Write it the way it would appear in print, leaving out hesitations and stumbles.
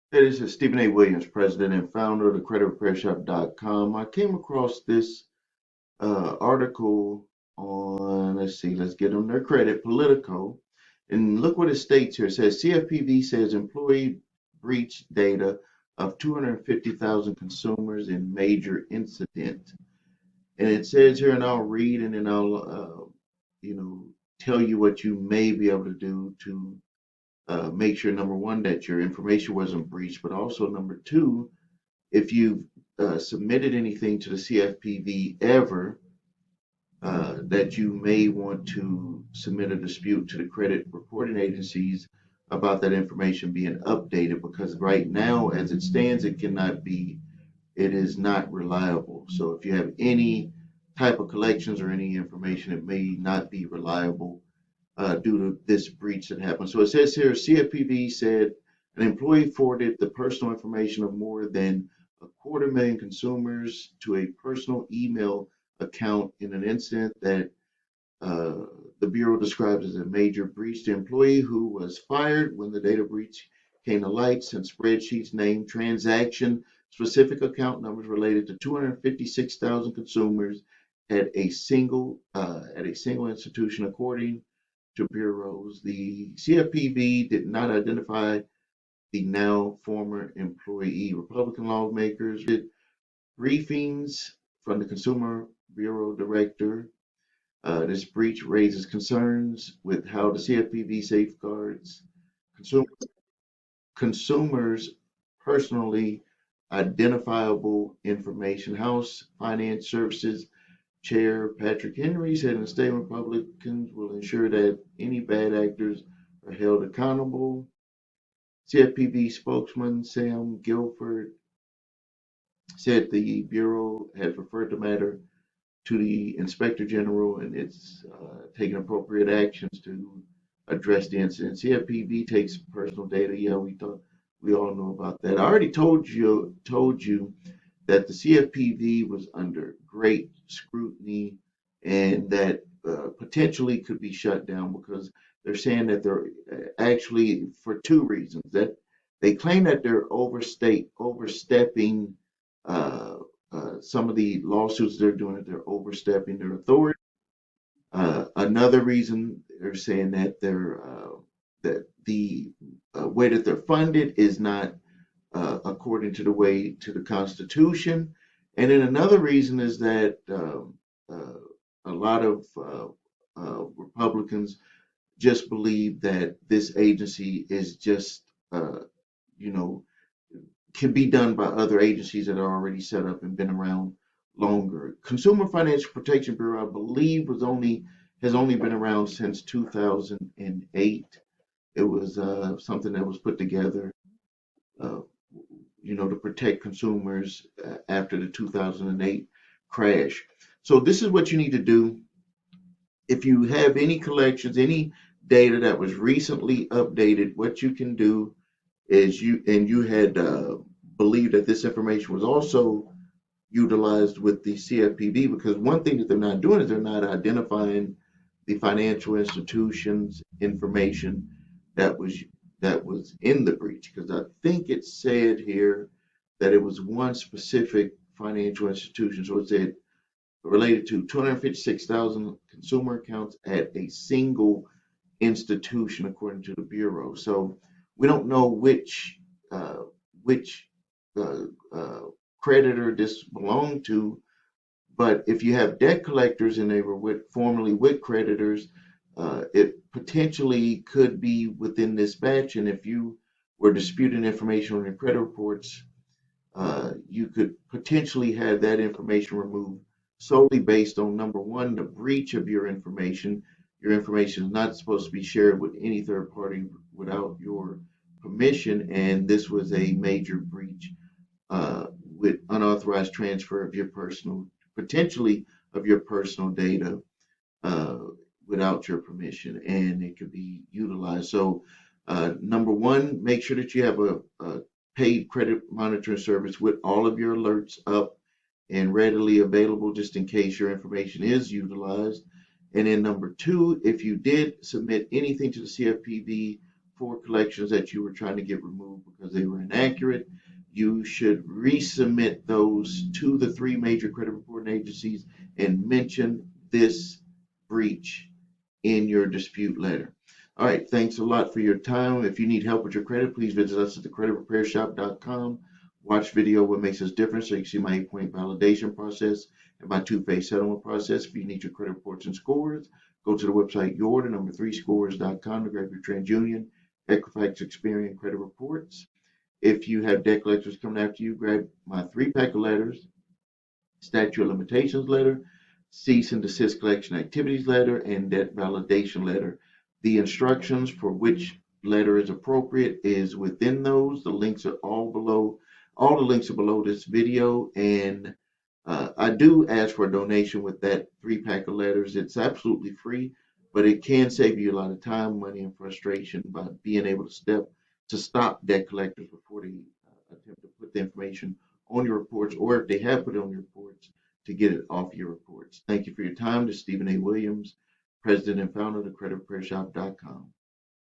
Hey, this is Stephen A. Williams, president and founder of the creditrepairshop.com. I came across this article on, let's get them their credit, Politico. And look what it states here. It says CFPB says employee breach data of 250,000 consumers in major incident. And it says here, and I'll read and then I'll, you know, tell you what you may be able to do to make sure number one that your information wasn't breached, but also number two, if you've submitted anything to the CFPB ever, that you may want to submit a dispute to the credit reporting agencies about that information being updated because right now, as it stands, it is not reliable. So if you have any type of collections or any information, it may not be reliable due to this breach that happened. So it says here, CFPB said an employee forwarded the personal information of more than 250,000 consumers to a personal email account in an incident that uh, the Bureau describes as a major breach. The employee who was fired when the data breach came to light sent spreadsheets, name, transaction, specific account numbers related to 256,000 consumers at a single institution, according to bureaus. The CFPB did not identify the now former employee. Republican lawmakers did briefings from the Consumer Bureau director. This breach raises concerns with how the CFPB safeguards consumer, consumers' personally identifiable information. House Finance Services Chair Patrick Henry said in a statement Republicans will ensure that any bad actors are held accountable. CFPB spokesman Sam Guilford said the Bureau has referred the matter to the Inspector General and it's taking appropriate actions to address the incident. CFPB takes personal data. Yeah, we all know about that. I already told you that the CFPB was under great scrutiny and that potentially could be shut down because they're saying that they're actually for two reasons that they claim that they're overstepping uh, some of the lawsuits they're doing that they're overstepping their authority. Another reason they're saying that that the way that they're funded is not according to the way to the Constitution. And then another reason is that a lot of Republicans just believe that this agency is just, you know, can be done by other agencies that are already set up and been around longer. Consumer Financial Protection Bureau, I believe, was only has only been around since 2008. It was something that was put together uh, to protect consumers after the 2008 crash. So this is what you need to do. If you have any collections, any data that was recently updated, what you can do is you had believed that this information was also utilized with the CFPB because one thing that they're not doing is they're not identifying the financial institutions information that was that was in the breach because I think it said here that it was one specific financial institution. So it said related to 256,000 consumer accounts at a single institution, according to the Bureau. So we don't know uh, which uh, uh, creditor this belonged to, but if you have debt collectors and they were formerly with creditors, it potentially could be within this batch. And if you were disputing information on your credit reports, you could potentially have that information removed solely based on number one, the breach of your information. Your information is not supposed to be shared with any third party without your permission, and this was a major breach with unauthorized transfer of your potentially of your personal data uh, without your permission, and it could be utilized. So, number one, make sure that you have a paid credit monitoring service with all of your alerts up and readily available just in case your information is utilized. And then number two, if you did submit anything to the CFPB for collections that you were trying to get removed because they were inaccurate, you should resubmit those to the three major credit reporting agencies and mention this breach in your dispute letter. All right, thanks a lot for your time. If you need help with your credit, please visit us at thecreditrepairshop.com. Watch video what makes us different so you can see my 8-point validation process and my two-phase settlement process. If you need your credit reports and scores, go to the website your3scores.com to grab your TransUnion, Equifax, Experian credit reports. If you have debt collectors coming after you, grab my 3-pack of letters, statute of limitations letter, cease and desist collection activities letter, and debt validation letter. The instructions for which letter is appropriate is within those. The links are all below. All the links are below this video, and I do ask for a donation with that 3-pack of letters. It's absolutely free, but it can save you a lot of time, money, and frustration by being able to stop debt collectors before they attempt to put the information on your reports, or if they have put it on your reports, to get it off your reports. Thank you for your time. This is Stephen A. Williams, President and founder of thecreditrepairshop.com.